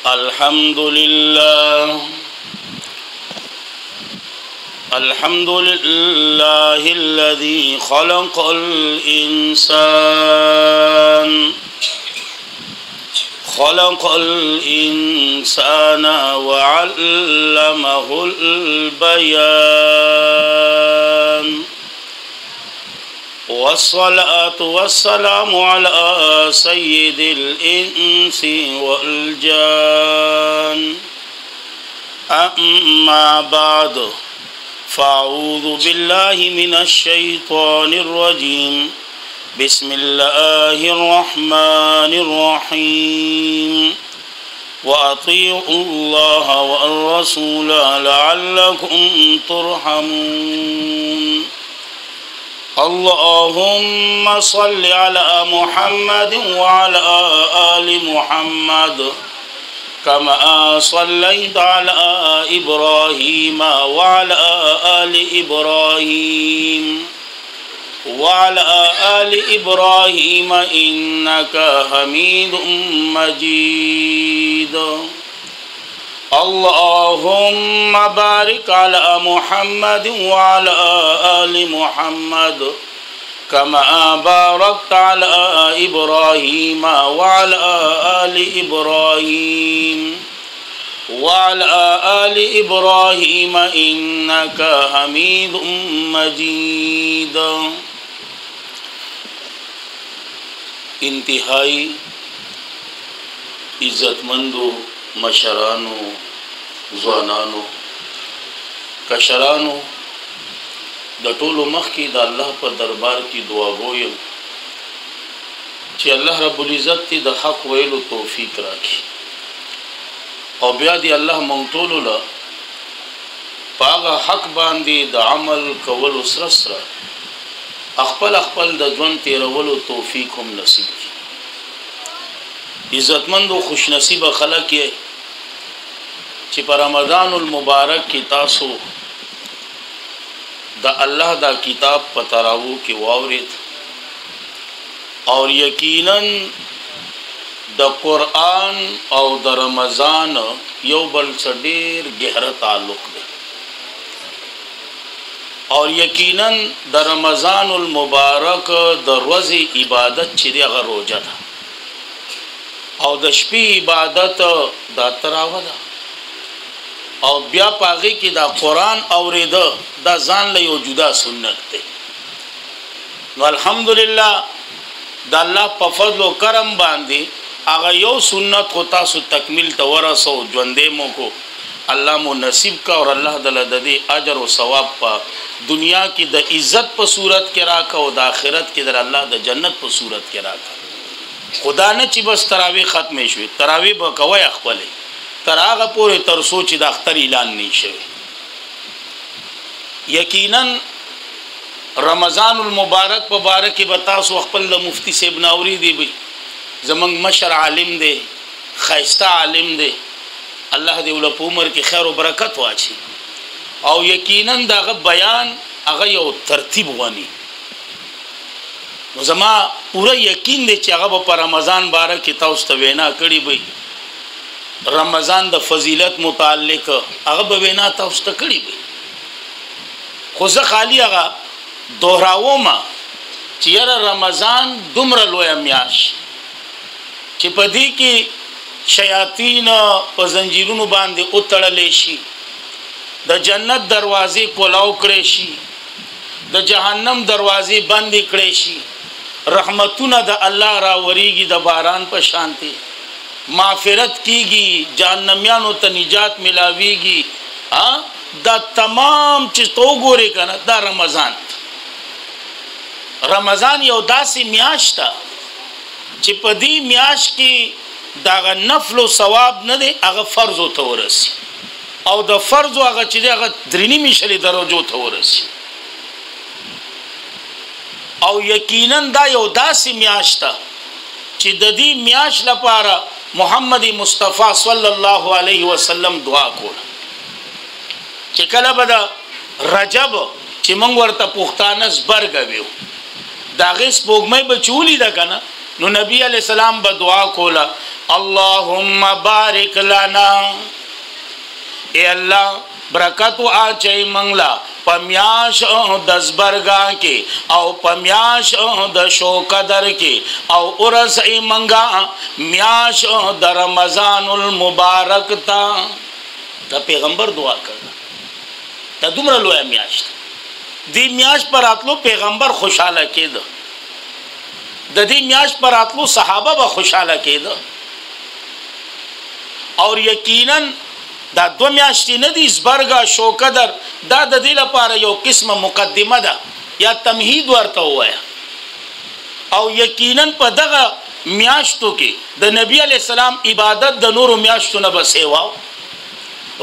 الحمد لله الذي خلق الإنسان وعلمه البيان والصلاة والسلام على سيد الإنس والجان أما بعد فأعوذ بالله من الشيطان الرجيم بسم الله الرحمن الرحيم وأطيعوا الله والرسول لعلكم ترحمون اللهم صل على محمد وعلى آل محمد كما صليت على إبراهيم وعلى آل إبراهيم إنك حميد مجيد اللهم بارك على محمد وعلى آل محمد كما باركت على إبراهيم وعلى آل إبراهيم إنك حميد مجيد. انتہائی عزتمندو مشرانو ځوانانو کشرانو د ټولو مخ کې د الله په دربار کې دعا غویم چې الله رب العزت دې د حق ویلو توفیق راکړي او بیا دې الله مونږ ټول له پاغه حق باندې د عمل کولو سره خپل د ژوند تیرولو توفیق هم نصیب کړي. عزتمندو خوش نصیب خلک یې چې په رمضان المبارک کې تاسو د الله دا کتاب په تراوو کې واورید او یقینا د قرآن او د رمضان یو بل سره ډېر گہرا تعلق دی او یقینا د رمضان المبارک د ورځې عبادت چې هغه روزه ده او د شپې عبادت د تراوه ده او بیا پاغي کې دا قرآن اوریده دا ځان له یو جدا سنت دی. نو الحمدلله د الله په فضل او کرم باندې هغه یو سنت خو تاسو تکمیل ته ورسو ژوندې مو کو الله مو نصیب کا اور الله د دې اجر او ثواب په دنیا کې د عزت په صورت کې راکا او د آخرت کې د الله د جنت په صورت کې راکا. خدا نه چې بس تراویح ختمې شوې تراویح به کوي خپلې تر هغه پورې تر سوچ د اختر اعلان نه شوی. یقینا رمضان المبارک په بارک به تاسو خپل مفتی صاحب ناوري دی وي زمنګ مشر عالم دی خیسته عالم دی الله دې ول په عمر کې خیر او برکت واچي او یقینا دغه بیان هغه یو ترتیب ونی. نو زما پوره یقین دی چې هغه په رمضان بارک کې تاسو ته وینا کړی وي رمضان د فضیلت متعلق هغه به وینا تاسو ته کړی وي خو زه خالی هغه دوهراوم چې رمضان دومره لوی میاش چې په دې کې شیاطین په زنجیرونو باندې اوتړلې شي د جنت دروازې کولاو کړې شي د جهنم دروازې بندې کړې شي رحمتونه د الله راوريږي د باران په شانتي مغفرت کیږي جهنميانو ته نجات ملاويږي دا تمام چې تو ګوري کنه دا رمضان یو داسې میاشت ده چې په دې میاشت کې دا نفل او ثواب نه دی هغه فرض او تورسي او د فرض هغه چې هغه درنی مشلي درجو تورسي او یقینا دا یو داسې میاشت ده چې د دې میاشت لپاره محمد مصطفی صلی الله علیه وسلم دعا کوله چې کله به رجب چې موږ ورته پښتانه زبرګویو دا غیس بوګمې به چولی ده کنه نو نبی علی السلام به دعا کوله اللهم بارک لنا، اے اللہ برکت اچي منگلا پمیاش د زبرگا کې او پمیاش د شوقدر کې او ورس ای منگا میاش د رمضان المبارک تا. د پیغمبر دعا کړه ته دومره لوی میاش دی میاش پر اتلو پیغمبر خوشاله کېده، د دې میاش پر اتلو صحابه به خوشاله کېده. اور یقینا دا دو میاشتې نه دي زبرګا شوقدر، دا د دې لپاره یو قسمه مقدمه ده یا تمهید ورته وایا. او یقینا په دغه میاشتو کې د نبی علی السلام عبادت د نورو میاشتو نه بسېوا،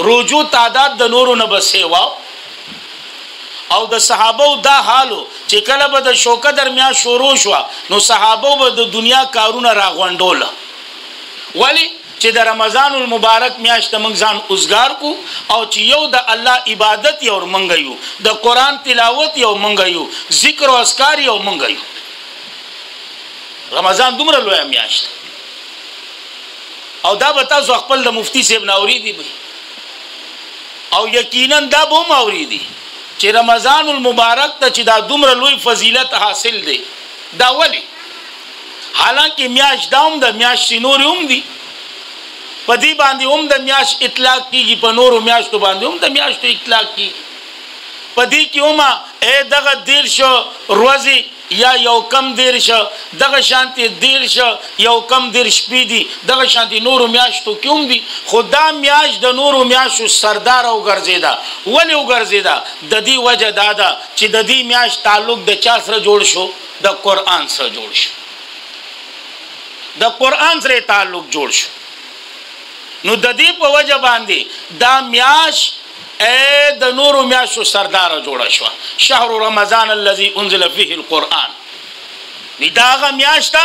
روزو تعداد د نورو نه بسېوا. او د صحابه دا حالو چې کله به د شوقدر میاشت شروع شو نو صحابه به د دنیا کارونه راغونډول، ولی چې د رمضان المبارک میاشت موږ ځان اوسګار کو او چې یو د الله عبادت یو منګ یو، د قران تلاوت یو منګ یو، ذکر او اذکار یو منګ یو. رمضان دومره لوی میاشت او دا به تاسو خپل د مفتی صاحب ناوریدي به او یقینا دا به ماوریدي چې رمضان المبارک ته چې دا دومره لوی فضیلت حاصل دی. دا ولی حالانکه میاشت داوم د میاشت نور هم دی، په دې باندې هم د میاشت اطلاق کیږي، په نورو میاشتو باندې هم د میاشتو اطلاق کیږي. په دې کې هم دغه دیر شو روزي یا یو کم دیر شو، دغه شانتي دیر شو یو کم دیر شپې دي، دغه شانتي نورو میاشتو کې هم دي. خدا میاشت د نورو میاشتو سردار او ګرځیدا. ولې وګرځیدا؟ د دې وجه دا ده چې د دې میاشت تعلق د چا سره جوړ شو؟ د قران سره جوړ شو، د قران سره تعلق جوړ شو. نو د دې په وجه باندې دا میاش د نورو میاشتو سردار جوړه شو. شهر رمضان الذي انزل فيه القرآن، داغه میاشت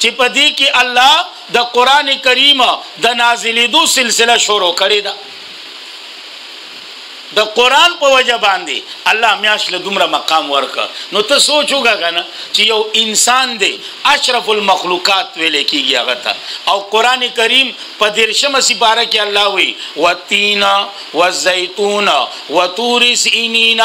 چې په دې کې الله د قران کریم د نازلېدو سلسله شروع کړې ده. د قران په وجه باندې الله میاش له دومره مقام ورکا. نو ته سوچ وګا کنه چې یو انسان دی اشرف المخلوقات ویل کېږي هغه ته، او قران کریم په 13 سپاره کې الله وی والتین والزیتون وطور سینین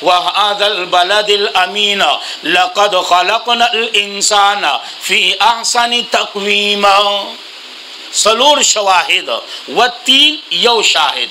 وهذا البلد الامین لقد خلقنا الانسان فی احسن تقویم. سلور شواهد، والتین یو شاهد،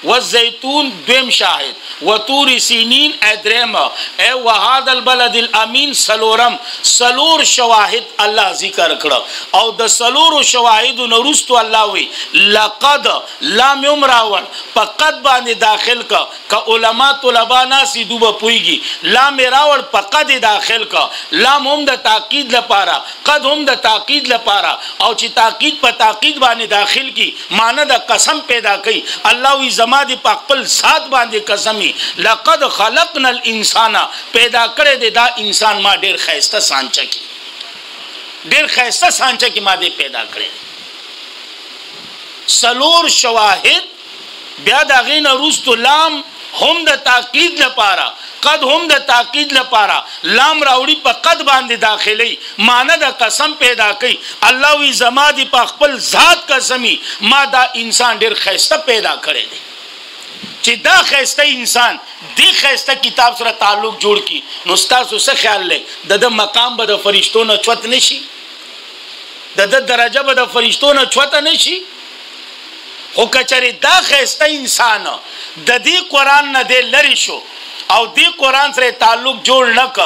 والزيتون دویم شاهد، وطور سینین ادریم، وهذا البلد الامین سلورم. سلور شواهد الله ذکر کړه او د سلور شواهد نورستو الله وی لقد لام یمراون فقط باندې داخل کا علماء طلبا ناس دوبه پویږي، لام راول فقط داخل کا، لام هم د تاکید لپاره، قد هم د تاکید لپاره، او چې تاکید په تاکید باندې داخل کی معنی د قسم پیدا کوي. الله وی زما دی په خپل ذات باندې قسمی لقد خلقنا الانسان، پیدا کړی دی دا انسان ما ډیر خیسته سانچه کی، ډیر خیسته سانچه کی ما دی پیدا کړی. سلور شواهد بیا دا غین روستو لام هم د تاکید لپاره، قد هم د تاکید لپاره، لام راوړي په قد باندې داخلي معنی د قسم پیدا کوي. الله وی زما دی په خپل ذات قسمی ما دا انسان ډیر خیسته پیدا کړی دی. چې دا خیسته انسان دی خیسته کتاب سره تعلق جوړ کی نو تاسو څه خیال لې د مقام به د فرشتو نه چوت نشي، د درجه به د فرشتو نه چوت نشي. خو کچری دا خیسته انسان د دې قران نه دی لری شو او دې قران سره تعلق جوړ نک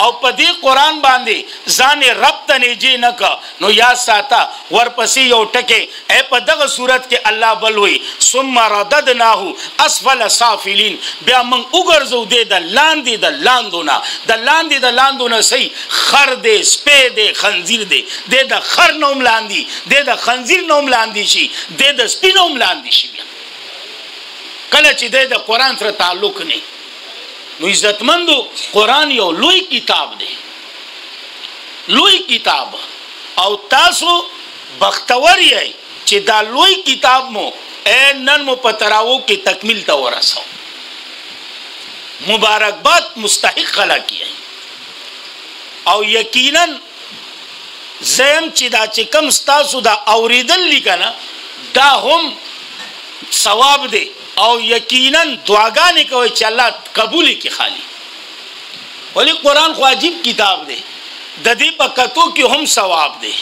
او په دې قران باندې ځان رب ته نږدې نک نو یا ساته ورپسې یو ټکي په دغه صورت کې الله بلوي ثم رددناه اسفل سافلين، بیا من وګرځو دې د لاندې د لاندونه، د لاندې د لاندونه سي خر دې سپې دې خنزیر دې د خر نوم لاندې، د خنزیر نوم لاندې شي، د سپې نوم لاندې شي. کله چې د قران سره تعلق نه نو عزتمندو قرآن یو لوی کتاب دی، لوی کتاب، او تاسو بختور یې چې دا لوی کتاب مو نن مو په تراو کې تکمیل ته ورسو. مبارکباد مستحق خلق یې او یقینا زم چې دا چې کم ستاسو دا اوریدل لیکنه دا هم ثواب دی او یقینا دعاګانې کوي چې الله قبول کړي خالی. ولی قرآن خو عجیب کتاب دی، د دې په کتو کې هم ثواب دی،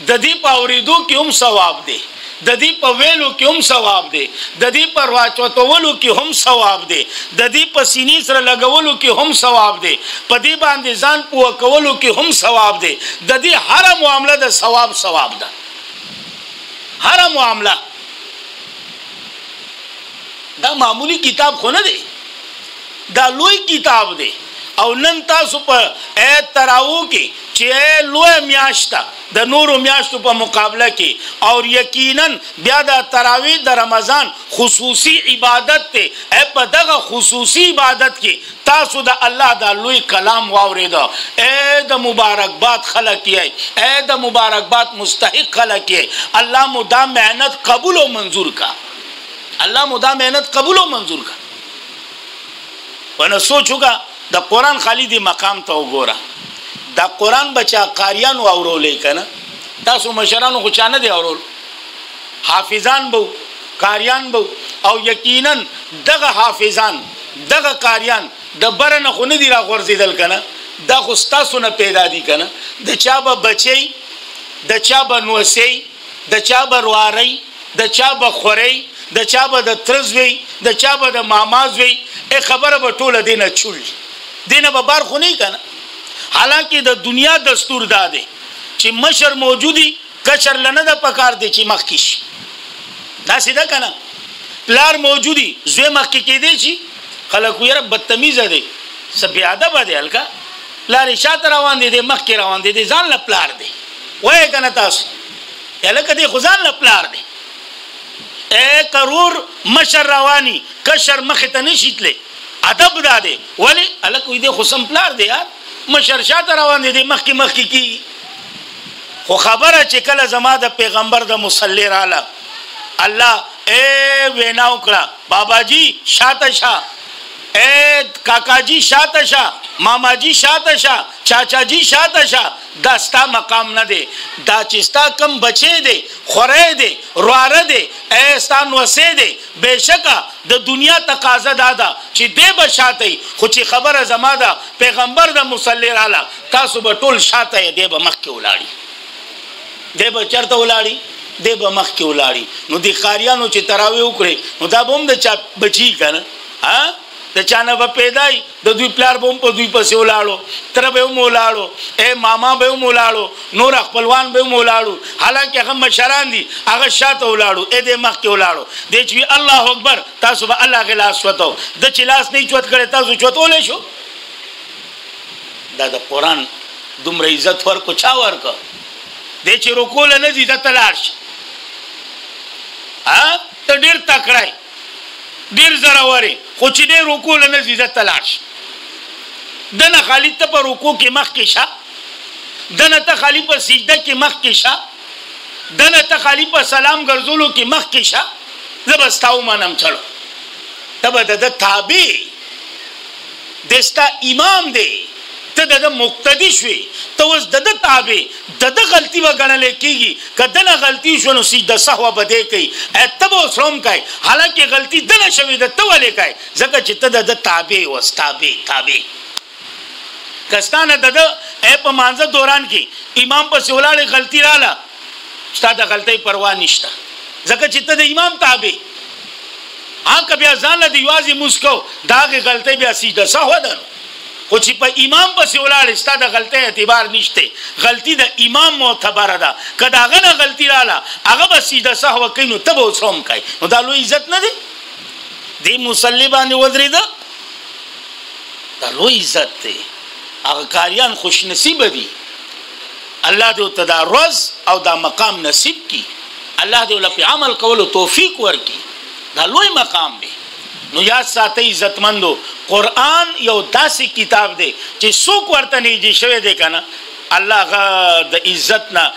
د دې په اوریدو کې هم ثواب دی، د دې په ویلو کې هم ثواب دی، د دې په واچوتولو کې هم ثواب دی، د دې په سینې سره لګولو کې هم ثواب دی، په دې باندې ځان پوه کولو کې هم ثواب دی. د دې هر معامله د ثواب ده، هر معامله. دا معمولی کتاب خو نه دی، دا لوی کتاب دی. او نن تاسو په تراو کې چې لوی میاشت د نورو میاشتو په مقابله کې او یقینا بیا د تراویح د رمضان خصوصي عبادت ته په دغه خصوصي عبادت کې تاسو د الله د لوی کلام واوریدا. د مبارکباد خلک یې، د مبارکباد مستحق خلک یې. الله مو دا مهنت قبول او منظور کا، الله مو دا مهنت قبول او منظور کا. ونه سوچوګه د قرآن خالی دی مقام ته وګوره. دا قرآن بچا قاریانو اورولې کنه، تاسو مشرانو خو چانه دی اورول، حافظان بو قاریان بو. او یقینا دغه حافظان دغه قاریان د برنه خو نه دی را غورځیدل کنه، دا خو تاسو نه پیدا دي کنه. د چا به بچي، د چا به نوسي، د چا به رواري، د چا به خوري، د چا به د ترزوي، د چا به د مامازوي. خبره به ټوله دینه چول دینه به بار خو نه کنه. حالانکه د دنیا دستور داده چې مشر موجودی کشر لنه د پکار دی چې مخ کیش، دا سیده کنه. پلار موجودی زوی مخ کې کېدی شي، خلک یې بدتمیزه دی، سبي ادب دی، هلکا پلار شاته روان دی، مخ کې روان دی، ځان له پلار دی. وای کنه تاسو هلکا دی خو ځان له پلار دی. کرور مشر رواني کشر مخ ته نشیتله، ادب داده. ولی هلکا دې خو سم پلار دی یار، مشر شاته روان دی، مخ کې کی. خو خبره چې کله زما د پیغمبر د مصلی رااله الله ویناو کړه، بابا جی شاته شا، کاکا جی شاته شا، ماما جی شاته شا، چاچا جی شاته شا. دا ستا مقام نه دی. دا چې ستا کم بچی دی، خوری دی، رواره دی، ستا نوسی دی، بېشکه د دنیا تقاضا دا ده چې دی به شاته، خو چې خبره زما ده پیغمبر د مصلی رااله تاسو به ټول شاته یې، دی به مخکې ولاړي، دی به چېرته ولاړي، دی به مخکې ولاړي. نو د قاریانو چې تراویح وکړي نو دا به هم د چا بچي که نه، د چانه به پیدای، د دوی پلار به هم په دوی پسې ولاړو، تره به هم ولاړو، ماما به هم ولاړو، نور خپلوان به هم ولاړو. حالانکه هغه مشران دي، هغه شاته ولاړو، دی مخکې ولاړو. دی چې وي الله اکبر تاسو به الله هغې لاس چوتو، د چې لاس نه یې چوت کړی تاسو چوتولی شو. دا د قرآن دومره عزت ورکو چا ورکو؟ دی چې رکوله نه ځي دته لاړ شي، ته ډېر تکړی ډېر زورورې، خو چې دی رکوله نه ځي دته لاړ شي. دنه خالي ته په رکو کې مخکې شه، دنه ته خالي په سجده کې مخکې شه، دنه ته خالي په سلام ګرځولو کې مخکې شه. زه به ستا ومنم چلو، ته به د ده تابع دی، ستا امام دی، ته د ده مقتدي شوې، ته اوس د ده تابع، د ده غلطي به ګڼلی کېږي. که دنه غلطي شوه نو سجده سهوه به دی کوي، ته به اوس هم کوې، حالانکې غلطي دنه شوې ده، ته ولې کوې؟ ځکه چې ته د ده تابع اوس تابع. که ستا نه د ده په مانځه دوران کې امام پسې ولاړې غلطي راله، ستا د غلطۍ پروا نشته، ځکه چې ته د امام تابع. که بیا ځان له د یوازې مونځ کوو د هغې غلطۍ بیا سجده سهوه ده، خو چې په امام پسې ولاړې ستا د غلطۍ اعتبار نشته، غلطي د امام معتبره ده. که د هغه نه غلطي راله هغه به سجده سهوه کوي نو ته به اوس هم کوې. نو دا لوی عزت نه دی؟ دې مصلي باندې ودرېده، دا لوی عزت دی. هغه کاریان خوش نصیبه دي، الله دې ورته دا روز او دا مقام نصیب کړي، الله دې ورله پې عمل کولو توفیق ورکړي. دا لوی مقام دی. نو یاد ساتئ عزتمندو، قرآن یو داسې کتاب دی چې څوک ورته نږدې شوی دی که نه، الله هغه د عزت نه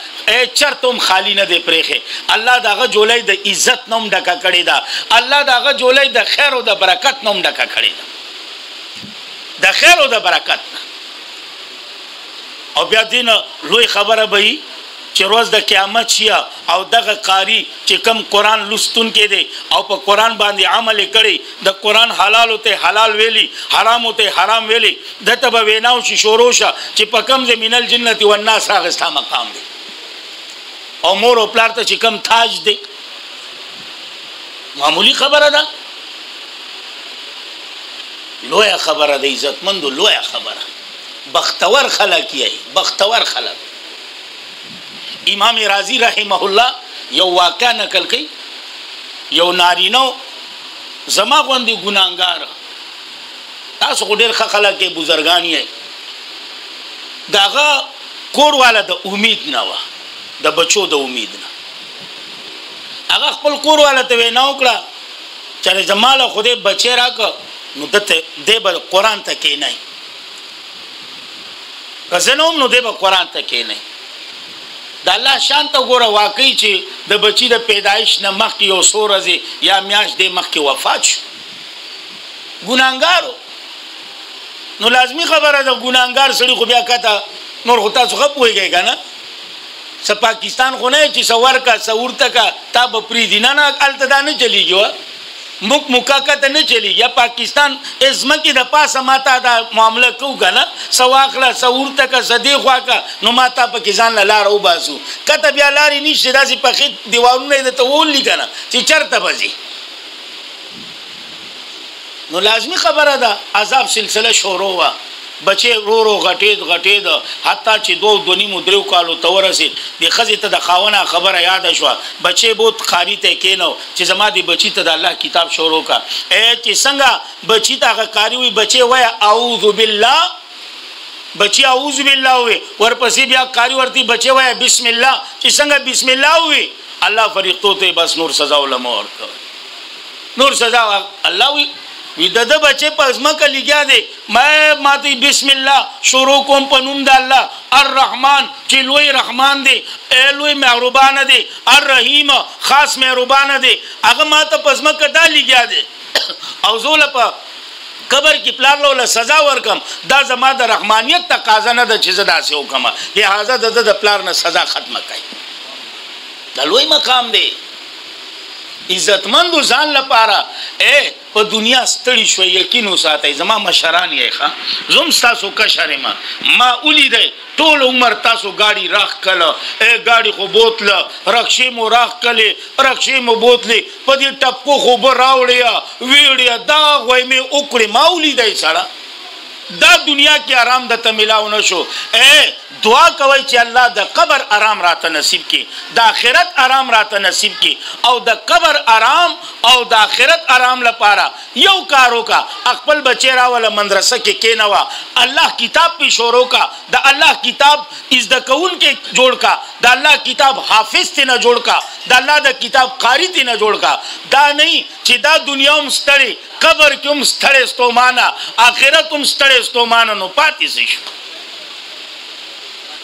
چرته هم خالی نه دی پرېښی. الله د هغه جولۍ د عزت نه هم ډکه کړې ده، الله د هغه جولۍ د خیر او د برکت نه هم ډکه کړې ده، د خیر او د برکت نه. او بیا دین لوی خبره به چې روز د قیامت شي او دغه قاری چې کم قران لستون کې دی او په قران باندې عمل کړي د قران حلال ته حلال ویلي حرام ته حرام ویلي دته به ویناو شي شوروشه چې په کم زمینل جنت و الناس هغه ستا مقام دی او مور او پلار ته چې کم تاج دی معمولی خبره ده لوی خبره ده عزتمند لوی خبره بختور خلک یې بختور خلک امام رازی رحمه الله یو واقع نقل کوي یو نارینو زما غوندي ګناګار تاسو ډېر خلک کې بزرګان یې داغه کور والا د امید نه و د بچو د امید نه هغه خپل کور والا ته وینا وکړه چې زماله خوده بچی راک نو دته د قرآن ته کې نه کزنوم نو د قرآن ته کې نه د الله شان ته ګوره واقعي چې د بچی د پیدایش نه مخکې یو څو ورځې یا میاشت د مخکې وفات شو ګناګارو نو لازمی خبره ده ګناګار سړي خو بیا کته نور خو تاسو خو پوهیږئ کنه س پاکستان خو نه چې سوار کا سورته کا تا به پری دینه نه التدا نه چلیږي مک مکاکته نه چلیږي پاکستان ازمکه د پاسه ماته دا معاملې کو کنه سواخله سورته کا صدیق واکا نو ماته په کیسان لار او باسو کته بیا لاري نشي داسې په خې دیوالونه د تول لګنه چې چرته بزي نو لازمی خبره ده عذاب سلسله شروع وا بچي رو غټید حتی چې 2.5 کالو تورسي د خزې ته د خاونه خبره یاد شو بچي بوت خاري ته کینو چې زما دي بچي ته د الله کتاب شروع کا چې څنګه بچي ته کاری وي بچي وای اعوذ بالله بچي اعوذ بالله وي ورپسې بیا کاری ورتي بچي وای بسم الله چې څنګه بسم الله وي الله فرښتو ته بس نور سزا ولمور نور سزا الله وي وی د بچے پزما کا لګیا دی ما ماته بسم الله شروع کوم په نوم د الله الرحمن چې لوی رحمان دی لوی مهربان دی الرحیم خاص مهربان دی هغه ماته پزما کا دا لګیا دی او زول په قبر کې پلار له سزا ورکم دا زما د رحمانیت تقاضا نه ده چې زدا سه حکم لہذا د پلار نه سزا ختمه کړي دا لوی مقام دی عزتمند ځان لپاره په دنیا ستړي شو یقین وساتئ زما مشران یې ښا زم تاسو کشرما ما ولیدای ټول عمر تاسو گاڑی راخ کله گاڑی خو بوتله رخصه مو راخ کله رخصه مو بوتله په دې ټپکو خو براوړیا ویړیا دا وای می وکړي ما ولیدای سره دا دنیا کې آرام د تملاو نشو دعا کوي چې الله د قبر آرام راته نصیب کړي د آخرت آرام راته نصیب کړي او د قبر آرام او د آخرت آرام لپاره یو کارو کا خپل بچی راول مدرسه کې کینوا الله کتاب په شروع کا د الله کتاب از د کون کې جوړ کا د الله کتاب حافظ ته نه جوړ کا د الله د کتاب قاری ته نه جوړ کا دا نه چې دا دنیا هم ستړي قبر کې هم ستړي ستومانه آخرت هم ستړي ستومانه نو پاتې شي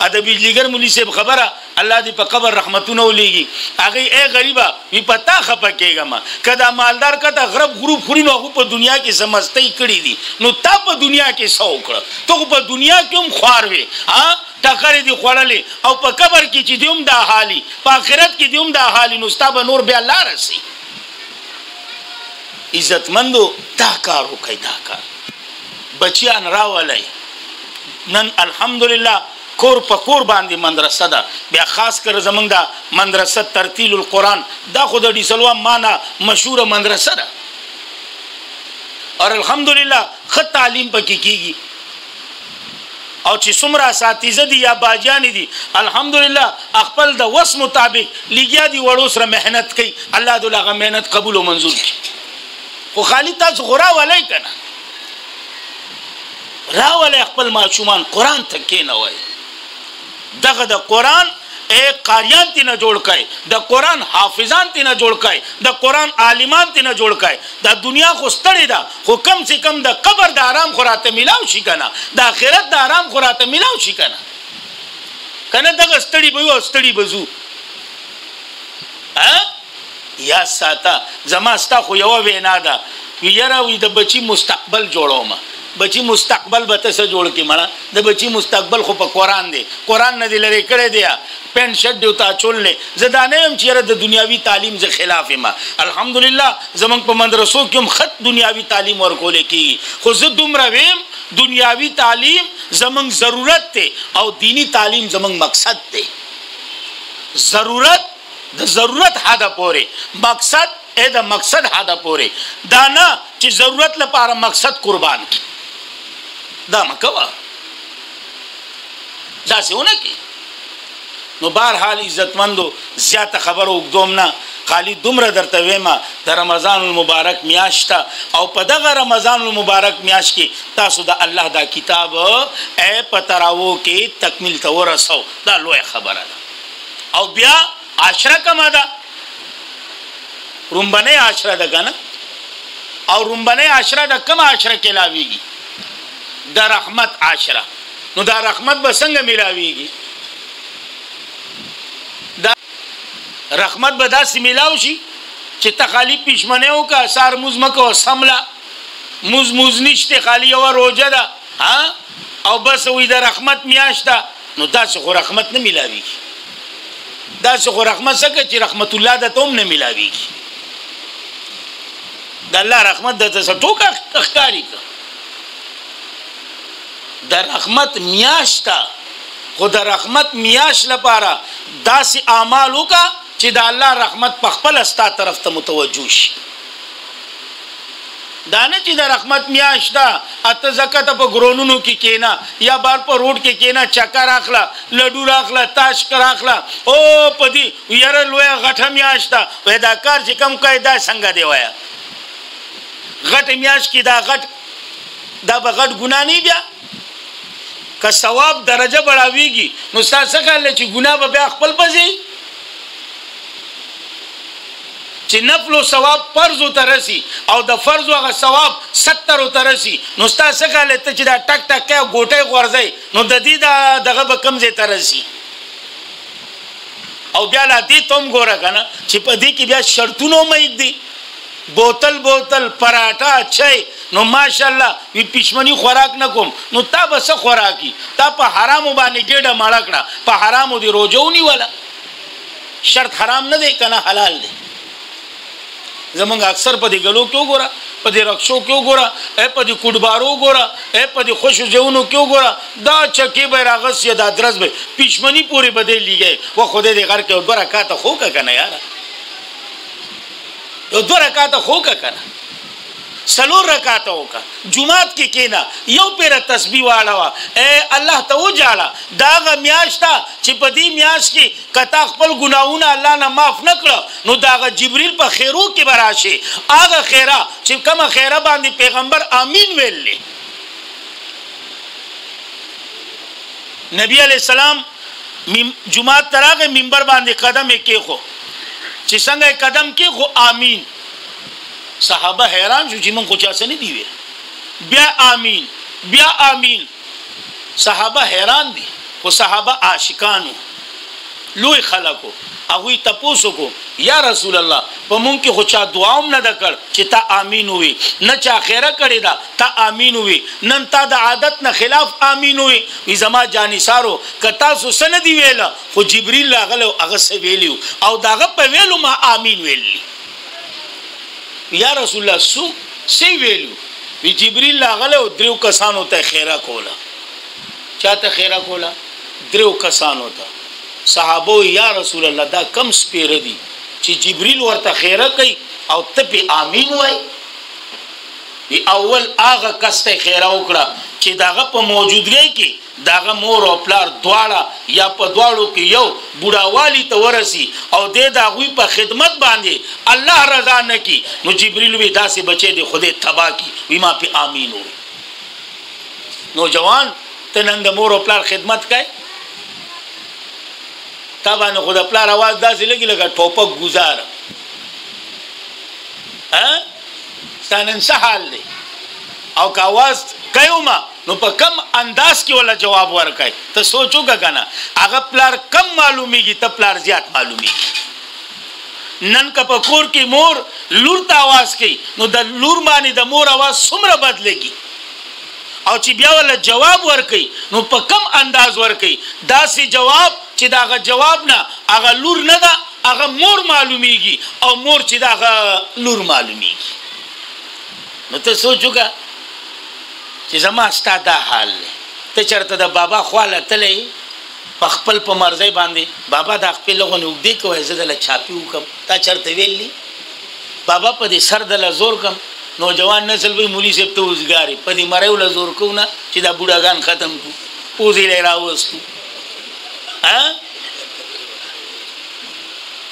ادبی لیګر مولوی صاحب خبره الله دې په قبر رحمتونه ولېږي هغه غریبا وی پتا خپه کېګم کدا مالدار کته غرب غروب خوري نو په دنیا کې سمستۍ کړی دي نو تا په دنیا کې سو کړ ته په دنیا کې هم خوار وي ها ټکرې دي خوړلې او په قبر کې چې دیوم دا حالي په آخرت کې دیوم دا حالي نو ستا به نور بیا لار سي عزتمندو دا کار وکي دا کار بچیان راولای نن الحمدلله کور په کور باندې مدرسه ده بیا خاص کر زمونږ د مدرسه ترتیل القرآن دا خو د ډیسلوا معنا مشهور مدرسه ده اور الحمدلله خ تعلیم پکې کیږي او چې څومره اساتذه دي یا باجان دي الحمدلله خپل د وس مطابق لګیا دي وړو سره مهنت کوي الله دې هغه مهنت قبول او منظور کړي خو خالد تاسو غورا ولای کنه راولای خپل ماشومان قرآن ته کېنوي دغه د قرآن قاریان تی نه جوړ کای د قرآن حافظان تی نه جوړ کای د قرآن عالمان تی نه جوړ کای د دنیا خو ستړي ده خو کم سے کم د قبر د آرام خوراته ملاو شي کنه د آخرت د آرام خوراته ملاو شي کنه دغه ستړي به او ستړي بزو یا ساته زما ستا خو یو وینا ده یاره وی د بچی مستقبل جوړوم بچی مستقبل به ته څه جوړ کې مړه د بچی مستقبل خو په قرآن دی قرآن نه دی لرې کړی دی پینټ شرټ دی ورته اچولې زه دا نه یم چې یاره د دنیاوي تعلیم زه خلاف یم الحمدلله زمونږ په مدرسو کې هم خط دنیاوي تعلیم ورکولی کېږي خو زه دومره ویم دنیاوي تعلیم زمونږ ضرورت دی او دینی تعلیم زمونږ مقصد دی ضرورت د ضرورت حده پورې مقصد د مقصد حده پورې دا نه چې ضرورت لپاره مقصد قربان کی دا مکوه داسې ونه کې نو بهرحال عزتمندو زیاته خبره اوږدوم نه خالی دومره درته ویمه د رمضان المبارک میاشت او په دغه رمضان المبارک میاشت کې تاسو د الله دا کتاب په تراوو کې تکمیل ته ورسو دا لویه خبره ده او بیا عشره کمه ده رومبنۍ عشره ده که نه او رومبنۍ عشره د کومه عشره کې لاویږي د رحمت عشره نو دا رحمت به څنګه میلاویږي دا رحمت به داسې میلاو شي چې ته خالی پیشمنۍ وکړه سار موز مه کوه سمله موز نشته خالی یوه روژه ده او بس وایي د رحمت میاشت ده نو داسې خو رحمت نه میلاویږي داسې خو رحمت څه کوي چې رحمت الله ده ته هم نه میلاویږي د الله رحمت د ته څه ټوکه ښکاري که د رحمت میاشت ته خو د رحمت میاشت لپاره داسې اعمال وکړه چې د الله رحمت په خپله ستا طرف ته متوجه شي دا نه چې د رحمت میاشت ده اته ځکه ته په ګرونونو کې کېنه یا بار په روډ کې کېنه چکر اخله لډو راخله تاشک راخله او په دې یاره لویه غټه میاشت ده وایي دا کار چې کم کوې دا څنګه دی وایه غټه میاشت کې دا به غټ ګناه نه بیا که ثواب درجه بړاویږي نو ستا څه خیال دی چې ګناه به بیا خپل پځي چې نفل و ثواب فرضو ته رسي او د فرضو هغه ثواب 70 ته رسي نو ستا څه خیال دی ته چې دا ټک ټک کوې ګوټۍ غورځئ نو د دې دغه به کوم ځای ته رسي او بیا لا دې ته هم ګوره که نه چې په دې کې بیا شرطونه هم ایږدي بوتل پراټا چای نو ماشاءالله وی پښمنی خوراک نه کوم نو تا به څه خوراکي تا په حرامو باندې ګډه مړه کړه په حرامو دی روزه ونیوله شرط حرام نه دی کنه حلال دی زمونږ اکثر په دې ګلو کې وګوره په دې رکشو کې وګوره په دې کوډبارو وګوره په دې خوشو ځایونو کې وګوره دا چکې به راغسې دا درز به پښمنی پورې به دی لیږي و خدای دې غر کې 2 رکعاته خو که کنه یاره 2 رکعاته خو که کنه 4 رکعاته وکړه جمعات کې کېنه یو پیره تسبیح واړوه الله ته وجاړه دا هغه میاشت ده چې په دې میاشت کې که تا خپل ګناهونه الله نه معاف نه کړه نو د هغه جبریل په خیرو کې به راشي هغه خیره چې کومه خیره باندې پیغمبر امین ویلی نبی علیہ السلام جمعات ته راغی منبر باندې قدم یې کېښو چې څنګه قدم کېښو آمین صحابه حیران شو چې مونږ خو چا څه نه دي ویل بیا آمین صحابه حیران دي خو صحابه عاشقانو لوی خلکو هغوی تپوس وکړو یا رسول الله په مونږ کې خو چا دعا هم نه ده کړ چې تا آمین ووي نه چا خیره کړې ده تا آمین ووي نن تا د عادت نه خلاف آمین ووي وي زما جانثارو که تاسو څه نه دي ویله خو جبریل راغلی هغه څه ویلي او د هغه په ویلو ما آمین ویلي یا رسول الله سی ویلو وی جبریل راغله او 3 کسانو ته خیره کوله چاته خیره کوله 3 کسانو ته صحابه یا رسول الله دا کم سپیره دي چې جبریل ورته خیره کوي او ته په آمین وای وی اول هغه کس ته خیره وکړه چې داغه په موجودګۍ کې داغه مور او پلار دواړه یا په دواړو کې یو بوډاوالی ته ورسی او د داغوی په خدمت باندې الله رضا نه کی نو جبرئیل وی داسې بچي دی خدای تبا کی وی ما په امین وي نوجوان ته نن د مور او پلار خدمت کوي تابا نه خدای پلار आवाज داسې لګي لګا ټوپک گزار ستانن سحال دی او کا आवाज کيوما نو په کم انداز کې ولا جواب ورکای ته سوچو کنه هغه پلار کم معلومیږي ته پلار زیات معلومیږي نن کا پکور کې مور لور ته आवाज کوي نو د لور باندې د مور आवाज څومره بدلېږي او چې بیا ول جواب ورکي نو په کم انداز ورکي داسې جواب چې داغه جواب نه هغه لور نه ده هغه مور معلومیږي او مور چې داغه لور معلومیږي. نو ته سوچوګه چې زما ستا دا حال ته چرته د بابا خواله تلې په خپل په مرزي باندې بابا د خپل لغونه وګدي کوي زه د چاپی وکم تا چرته ویلی بابا په دې سر د زور کم نوجوان نسل به مولي سپ ته وزګاری په دې مړیو له زور کو نه چې دا بوډاګان ختم کو پوزي لې راوستو ها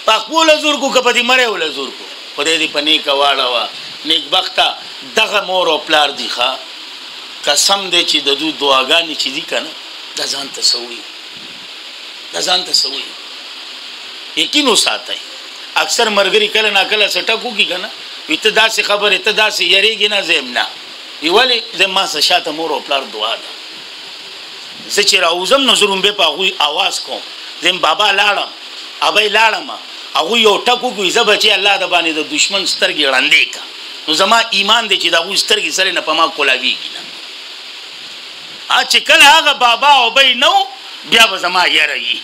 پخپل زور کو په دې مړیو له زور کو په دې پني کواړه وا نیک بخته دغه مور او پلار دی ښا قسم دې چې د دوی دعاګانې چې دي کنه د ځان تسوي د ځان تسوي یقینو ساتي اکثر مرګري کله نا کله سټکو کی کنه وته داسې خبره ته داسې یریږي نه زمنا ویولې زما سره شاته مور او پلار دعا ده زه چې راوزم نظرم به پاغوي आवाज کوم زم بابا لاړم ابای لاړم هغه یو ټکو کوي زه بچي الله د باندې د دشمن سترګې وړاندې کا نو زما ایمان دې چې دا و سترګې سره نه پما کولاویږي نه چې کله هغه بابا او بای نو بیا به زما یری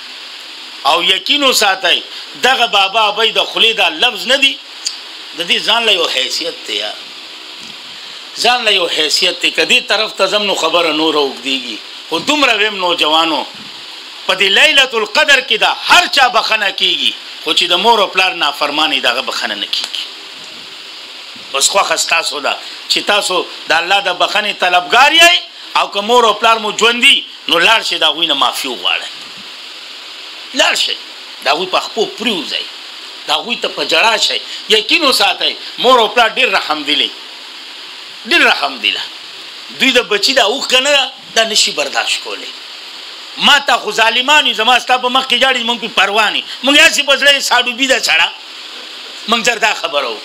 او یقینو ساتي دغه بابا بای د خلی دا لفظ نه دی د دې ځان له یو حیثیت ته یا ځان له یو حیثیت ته کدي طرف ته زمنو خبره نور وګديږي خو دومره ویم نوجوانو په دې ليله القدر کې دا هر چا بخنه کیږي خو چې د مور او پلار نافرمانی دغه بخنه نه کیږي بس خو خستاسو دا چې تاسو د الله د بخنه طلبګار یې او که مور او پلار مو ژوندۍ نو لاړ شي دا غوینه معافي وغواړي لاړ شي دا غوی په خپل پریوځي دا غوی ته پجړا شي یقینو ساتي مور او پلار ډیر رحم دي ډیر رحم دي دوی د بچی دا اوخ کنه دا نشي برداشت کولی ما ته خو ظالمانی زما ستا په مخ کې جاړي مونږ په پرواني مونږ یې بزړې ساډو بي دا چړه مونږ درته خبرو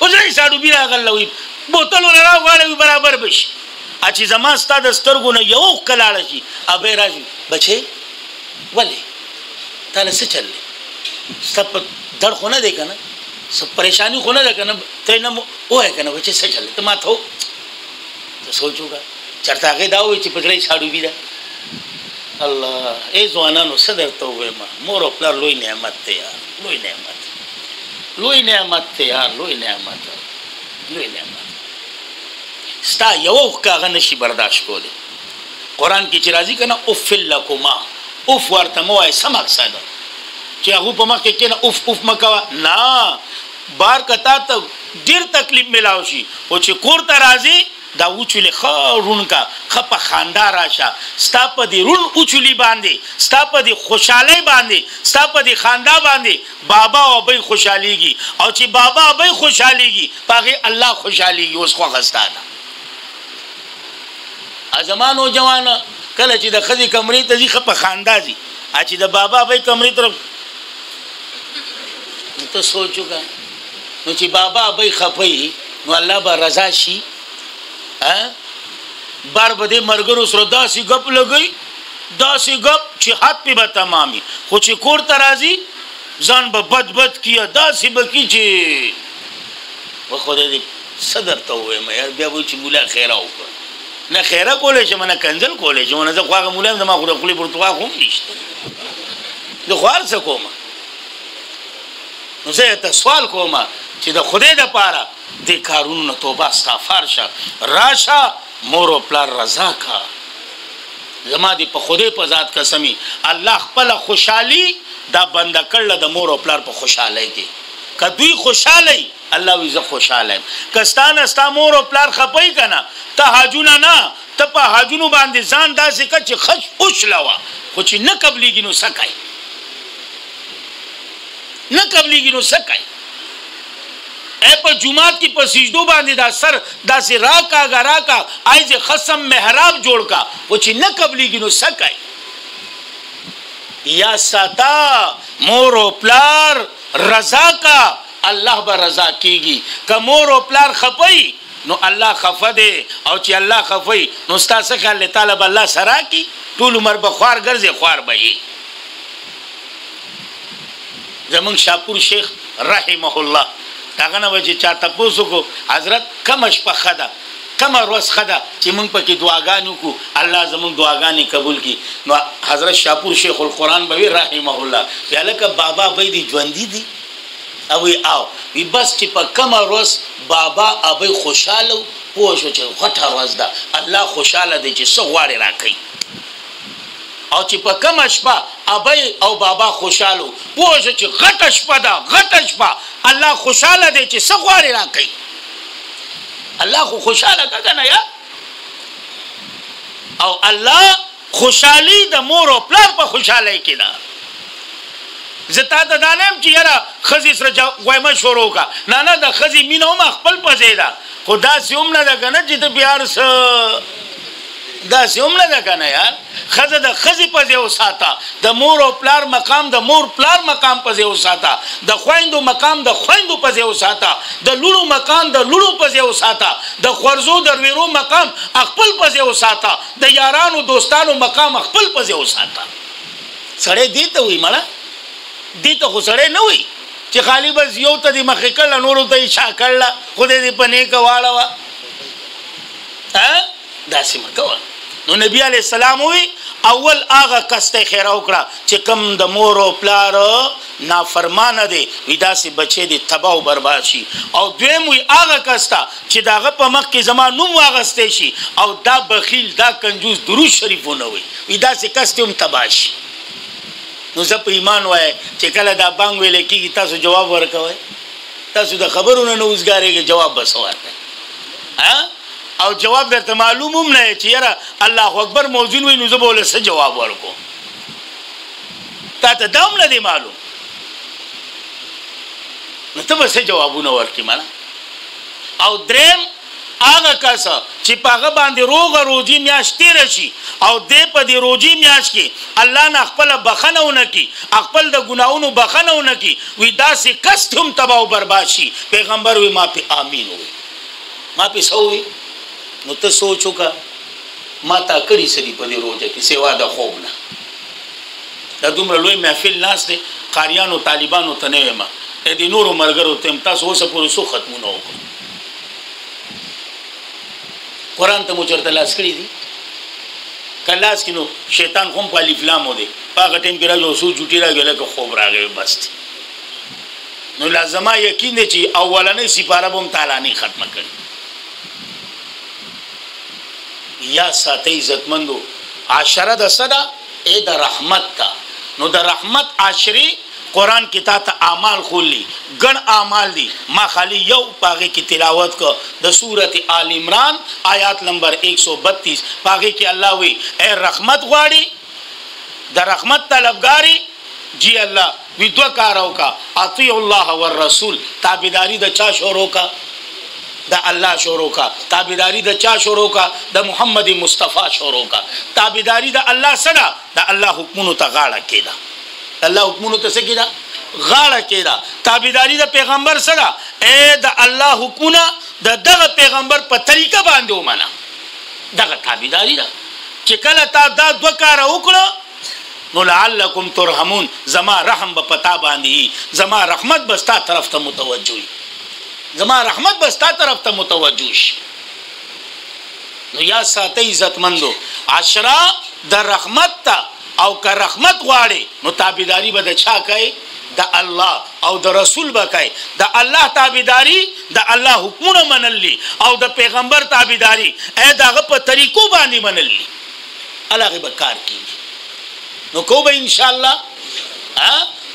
بزړې ساډو بي راغلوي بوتل راغواړي برابر بشي اچي زما ستا د سترګو نه یو کلاړ شي ابه راځي بچي ولې تاله څه چل سب در خو نه دی کنه سب پریشانی خو نه ده کنه ته نه وای کنه بچي څه چل ته ما ته سوچوګه چرته هغه دا وي چې پګړې ساډو بي دا الله ای ځوانانو صدر ته وایم مور او پلار لوی نعمت ته یار لوی نعمت ته یار لوی نعمت ستا یو کاغه نشي برداشت کولی قران کې چې راځي کنه اوف لکما اوف ورته موای سم مقصد چې هغه په مخ کې کنه اوف مکوا نه بار کتا ته ډیر تکلیف ملاوي شي او چې کور ته راځي دا اوچلی خورون کا خپ خاندار راشه ستا په دی رون اوچلی باندې ستا په دی خوشالۍ باندې ستا په دی خاندا باندې بابا او بای خوشاليږي او چې بابا او بای خوشاليږي پاغه الله خوشاليږي اوس خو غستانه ازمانو جوان کله چې د خزي کمرې ته ځي خپ خاندا دي چې د بابا بای کمرې طرف ته سوچوګا نو چې بابا بای خپي نو الله به رضا شي بار بده مرګرو سره داسې غپ لګي داسې غپ چې حد په به تمامي خو چې کور ترازی ځان به بد کیه داسې بکی چې وخوده دې صدر ته وې مې یار بیا و چې مولا خیره وکړه نه خیره کولې چې منه کنزل کولې چې منه زه خواغه مولا ما خو خپل پرتوا هم نشته د خوار څه کوم نو زه ته سوال کوم چې د خدای د پاره د کارونو توبه استغفار شه راشه مور او پلار رضا کا زما دی په خدای په ذات قسمی الله خپل خوشحالي دا بنده کړل د مور او پلار په خوشحالۍ کې کدوې خوشحالي الله وی زه خوشاله کستان استا مور او پلار خپای کنه ته حاجونه نه ته په حاجونو باندې ځان داسې کچ خش اوښلوا خو چې نه قبليږي نو سکای نه قبليږي نو سکای اے په جمعات کی په سجدو باندې دا سر داسې راکا غراکا ایز خصم محراب جوړ کا و چې نه قبليږي نو سکای یا ساتا مور او پلار رضا کا الله به رضا کیږي که مور او پلار خپي نو الله خفده او چې الله خفي نو ستاسو خل تعالی الله سره کی ټول عمر بخوار ګرځي خوار به زمون شاپور شیخ رحمه الله داغه نه وجه چا تاسو کو حضرت کمش په خدا کومه ورځ ښه ده چې موږ پکې دعاګانې وکړو الله زموږ دعاګانې قبول کړي. نو حضرت شاپور شیخ القرآن به وي رحمه الله بیا لکه بابا به دي ژوندي دي او وی بس چې په کومه ورځ بابا ابی خوشحاله پوه شو چې غټه ورځ ده الله خوشحاله دی چې څه غواړي راکوي او چې په کومه شپه ابی او بابا خوشحاله پوه شو چې غټه شپه ده غټه شپه الله خوشحاله دی چې څه غواړي راکوي. الله خو خوشحاله کنه یا او الله خوشحالي د مور او پلار په خوشحالۍ کې ده. زتا ته دانم چې یاره خزي سره غوایمه شروع کا نه د خزي مینه هم خپل پځې ده خدا سیوم نه ده کنه چې ته پیار سره دا سیوم نه ده کنه یار خزه د خزي پځې وساته د مور او پلار مقام د مور پلار مقام پځې وساته د خويندو مقام د خويندو پځې وساته د لونو مقام د لونو پځې وساته د خورزو د ویرو مقام خپل پځې وساته د یارانو دوستانو مقام خپل پځې وساته. سړی دی ته وی مړه دی ته خو سړی نه وي چې خالی بس یو ته دې مخې کړله نورو ته یې شا کړله خدای دې په نیکه واړوه داسې مه کوه. نو نبی علیه السلام وی اول هغه کس ته خیره وکړه چې کوم د مور او پلار نافرمانه دی وی داسې بچی دې تباه او برباد شي. او دویم وی هغه کس ته چې د هغه په مخ کې زما نوم واغستی شي او دا بخیل دا کنجوس درود شریف ونه وی داسې کس ته هم تباه شي. نو زه په ایمان وای چې کله دا بانګ ویل کېږي تاسو جواب ورکوئ تاسو د خبرونو نه اوسګارېږئ جواب بس ورکوئ او جواب درته معلوم هم نه چې یاره الله اکبر موزون وي نو زه به ولې څه جواب ورکوم تا ته دا هم نه دی معلوم نو ته به څه جوابونه ورکړي مانا. او دریم هغه کس چې په هغه باندې روغه روجي میاشت تېره شي او دی په دې روجي میاشت کې الله نه خپله بخښنه ونه کړي خپل د ګناهونو بخښنه ونه کړي وی داسې کس هم تباه او برباد شي. پیغمبر وی ما پې آمین وی ما پې څه وی نو ته سوچ وکړه ما تا کړي څه دي په دې روژه کې سوا د خوب نه دا دومره لوی محفل ناست دی قاریانو طالبانو ته نه ویمه دې نورو ملګرو ته هم تاسو اوسه پورې څو ختمونه وکړو قرآن ته مو چېرته لاس کړي دي که لاس کړي نو شیطان خو هم په الف لام دی په هغه ټایم کې راځي څو جوټي راځي لکه خوب راغی بس دی. نو لازمه یقین دی چې اولنۍ سپاره به هم تعالی نه ختمه کړي. یا ساتي عزتمندو عشره د صدا ای د رحمت تا نو د رحمت عشری قرآن کې تا ته اعمال خولی ګڼ اعمال دي ما خالی یو پاغه کې تلاوت کو د سورت آل عمران آیات نمبر 132 پاغه کې الله وی اے رحمت غواړي د رحمت طلبګاری جی الله وی دو کارو کا اطیع الله والرسول تابعداری د چا شروع کا د الله شروع کا تابعداری د چا شروع کا د محمد مصطفی شروع کا تابعداری د الله سره د الله حکمونو ته غاړه کېده الله حکمونو ته څه کېده غاړه کېده تابعداری د پیغمبر سره اے د الله حکمونه د دغه پیغمبر په طریقه باندې ومنه دغه تابعداری ده چې کله تا دا دوه کاره وکړه نو لعلکم ترحمون زما رحم به پتا باندې زما رحمت به ستا طرف ته متوجه وي زما رحمت به ستا طرف ته متوجه شي. نو یا ساتي عزتمندو عشره د رحمت ته او که رحمت غواړي نو تابعداري به د چا کوي د الله او د رسول به کوي د الله تابعداري د الله حکمونه منلي او د پیغمبر تابعداري اې دغه په طریقو باندې منلي هغه به کار کوي. نو کو به ان شاء الله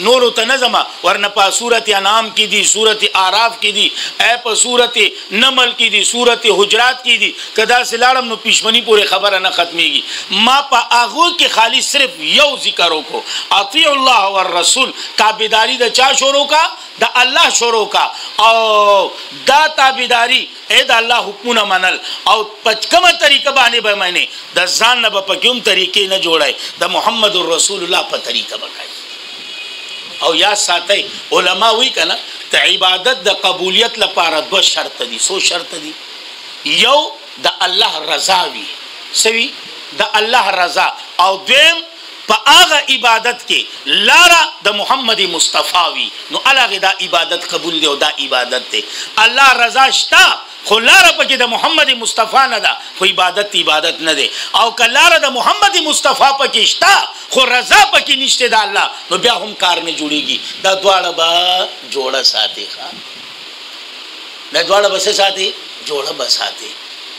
نور ته نظم ورنه په سورت انعام کې دي سورت اعراف کې دي اے په سورت نمل کې دي سورت حجرات کې دي کدا سلالم نو پښمنی پورې خبره نه ختميږي. ما په هغه کې خالی صرف یو ذکر وکړو اطیع الله والرسول تابعداري د چا شروع کا د الله شروع کا او دا تابعداري اې د الله حکمونه منل او په کومه طریقه باندې به معنی د ځان نه په کوم طریقې نه جوړای د محمد رسول الله په طریقه وکړي. او یا ساتي علما وی کنه ته عبادت د قبولیت لپاره دو شرط دي سو شرط دي یو د الله رضا وي سوي د الله رضا او دیم په هغه عبادت کې لاره د محمد مصطفی وي نو هغه دا عبادت قبول دی او دا عبادت دی الله رضا شتا خو لاره پکې د محمد مصطفی نه ده خو عبادت عبادت نه دی او که لاره د محمد مصطفی پکې شته خو رضا پکې نشته د الله نو بیا هم کار نه جوړیږي دا دواړه به جوړه ساتي دا دواړه به ساتي جوړه به ساتي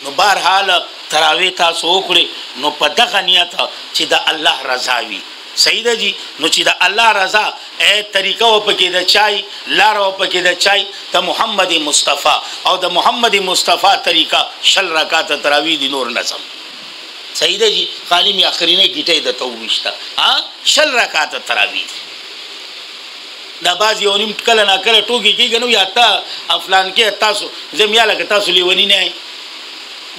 نو بهرحال تراوی تاسو وکړئ نو په دغه نیت چې د الله رضا وي صحیح ده جی نو چې د الله رضا طریقه و پکې د چای لار و پکې د چای د محمد مصطفی او د محمد مصطفی طریقه 10 رکعات تراوی دی نور نظم صحیح ده جی خالی می اخرینه گیټه د توښتا 10 رکعات تراوی دا باز یو نیم کله نه کله ټوکی کیږي نو یا تا افلان کې تاسو زمیاله کې تاسو لیونی نه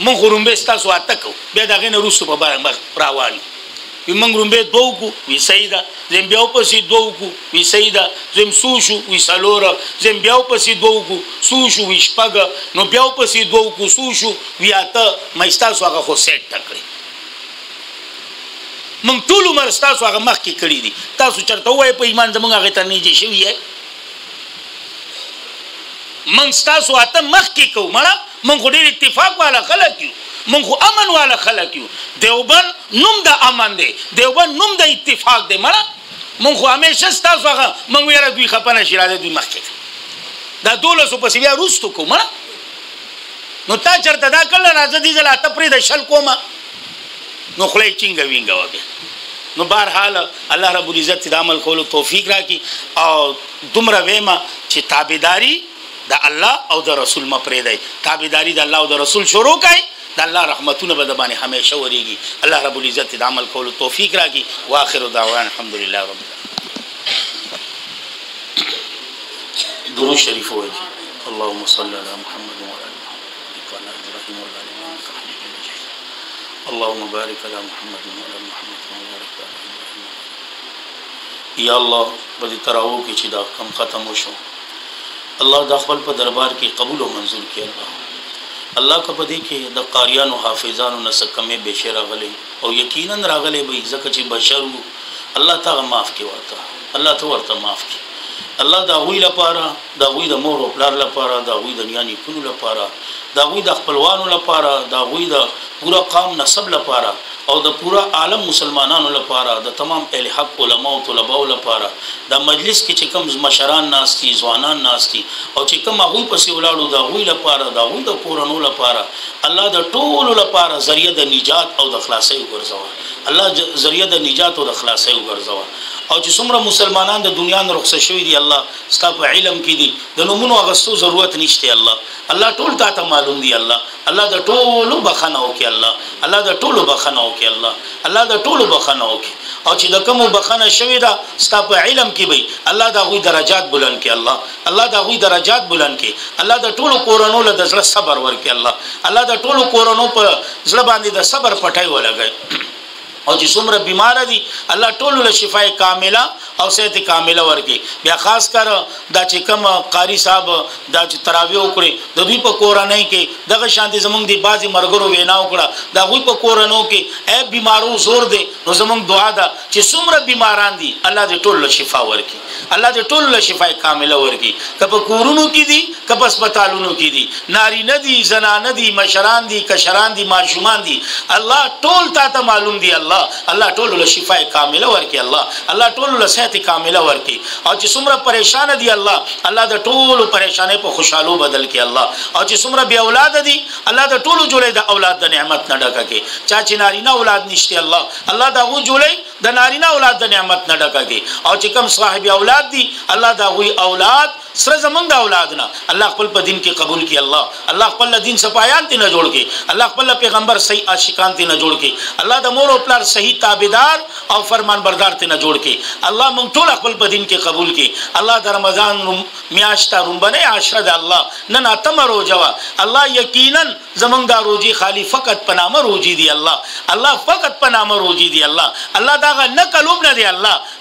مون غرومبه تاسو اتکو بیا دغه نه روسو په بار راوانی ومن غرومبه دوکو وی سیدا زم بیا په دوکو وی سیدا زم سوشو وی سالورا زم بیا په دوکو سوشو وی شپګه نو بیا په دوکو سوشو وی اته مېستا سو هغه خو سیټ تکړي من ټول عمر تاسو هغه مخ کې کړی دي تاسو چرته وای په ایمان زمونږ هغه ته نه شي وی من تاسو اته مخ کې کو مړه من خو ډېر اتفاق والا خلک یو من خو امن والا خلک یو دیوبند نوم د امن دی دیوبند نوم د اتفاق دی مړه من خو همیشه تاسو هغه من ویره دوی خپنه شراده دوی مخ کې دا 1200 پسې بیا روستو کو مړه نو تا چرته دا کله راځي دي زلا ته پرې د شل کومه نو خلای چینګه وینګه وبه نو بهرحال الله رب العزت د عمل کولو توفیق راکړي او دومره وېما چې تابعداري د الله او د رسول مپرې دی تابعداري د الله او د رسول شروع کړي د الله رحمتونه به د باندې همیشه وريږي الله رب العزت د عمل کولو توفیق راکړي واخر دعوانا الحمدلله رب العالمین درود شریف وایي اللهم صل علی محمد وعلى ال ابراهيم وعلى ال ابراهيم اللهم بارك على محمد وعلى ال محمد وبارك على ابراهيم یا الله په دې تراو کې چې دا کم ختم وشو الله د خپل په دربار کې قبول او منظور کړي الله کا پدې کې د قاریانو حافظانو نسکمه بشیر غلي او یقینا راغلي به ځکه چې بشر الله تعالی معاف کړي ورته الله ته ورته معاف کړي الله دا وی لپاره دا وی د مور او پلار لپاره دا وی د یاني کونو لپاره دا وی د خپلوانو لپاره دا وی د پورا قوم نسب لپاره او د پورا عالم مسلمانانو لپاره د تمام اهل حق علما او طلباء لپاره د مجلس کې چې کوم مشران ناشتي ځوانان ناشتي او چې کوم هغه پسې ولاړو دا وی لپاره دا وی د کورونو لپاره الله د ټولو لپاره ذریعہ د نجات او د خلاصي وګرځوا الله ذریعہ د نجات او د خلاصي وګرځوا او چې څومره مسلمانان د دنیا نه رخصت شوي دي الله ستا په علم کې دي د نومونو اغستو ضرورت نشته الله ټول ته معلوم دي الله د ټولو بخنه وکي الله د ټولو بخنه وکي الله د ټولو بخنه وکي او چې د کوم بخنه شوي دا ستا په علم کې وي الله دا غوي درجات بلند کړي الله دا غوي درجات بلند کړي الله د ټولو کورونو له د صبر ورکړي الله د ټولو کورونو په ځړ باندې د صبر پټای ولګي او چې څومره بیمار دي الله ټول له شفای کامله او صحت کامله ورکړي بیا خاص کر دا چې کوم قاری صاحب دا چې تراویح وکړي د دوی په کورنۍ کې دغه شانتي زمونږ دی بازي مرګرو وینا وکړه دا غوي په کورنو کې اے بیمارو زور دی نو زمونږ دعا ده چې څومره بیماران دي الله دې ټول له شفا ورکړي الله دې ټول له شفای کامله ورکړي کله کورونو کې دي کله هسپتالونو کې دي ناری نه دي زنانه دي مشران دي کشران دي ماشومان دي الله ټول ته معلوم دي الله ټول له شفای کامله ورکړي الله ټول له صحت کامله ورکړي او چې څومره پریشان دي الله د ټول پریشانې په خوشحالو بدل کړي الله او چې څومره بی اولاد دي الله د ټول جوړې د اولاد د نعمت نه ډکه کړي چا چې نارینه اولاد نشته الله دا غو جوړې د نارینه اولاد د نعمت نه ډکه کړي او چې کوم صاحب اولاد دي الله دا غوي اولاد سره زمونږ د اولادنا الله خپل په دین کې قبول کړي الله خپل دین سپایان ته نه جوړ کړي الله خپل پیغمبر صحیح عاشقان ته نه جوړ کړي الله د مور او پلار صحیح تابعدار او فرمان بردار ته نه جوړ کړي الله مونږ ټول خپل په دین کې قبول کړي الله د رمضان میاشت رومبنه عاشره د الله نن اتم روزه الله یقینا زمونږ د روزي خالی فقط په نامه روزي دي الله فقط په نامه روزي دي الله دا غ نقلوم نه دی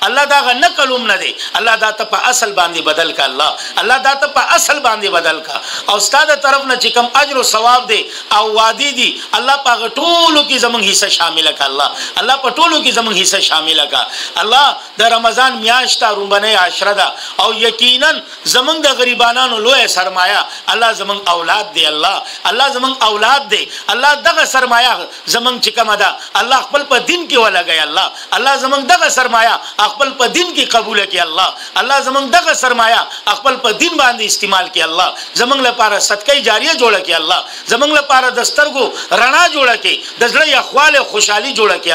الله دا غ نقلوم نه دی الله دا ته په اصل باندې بدل کا الله دا ته په اصل باندې بدل کا او استاد طرف نه چې کوم اجر او ثواب دی او وادي دي الله په ټولو کې زمونږ حصہ شامل کا الله په ټولو کې زمونږ حصہ شامل کا الله د رمضان میاشت رومبنه عشره ده او یقینا زمونږ د غریبانو لوی سرمایه الله زمونږ اولاد دی الله زمونږ اولاد دی الله دغه سرمایه زمونږ چې کومه ده الله خپل په دین کې ولګي الله زمونږ دغه سرمایه خپل په دین کې قبول کړي الله زمونږ دغه سرمایه خپل په دین باندې استعمال کړي الله زمونږ لپاره صدقه جاریه جوړه کړي الله زمونږ لپاره د سترګو رڼا جوړه کړي د زړه یخواله خوشحالي جوړه کړي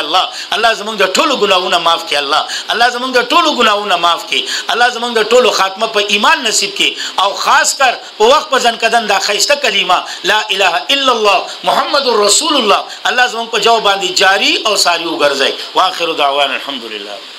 الله زمونږ د ټولو ګناهونو معاف کړي الله زمونږ د ټولو ګناهونو معاف کړي الله زمونږ د ټولو خاتمه په ایمان نصیب کړي او خاص کر په وخت په ځن کدن دا خیسته کلمه لا اله الا الله محمد رسول الله الله زمونږ په جواب باندې جاری او ساری وګرځي واخر دعوانا الحمدلله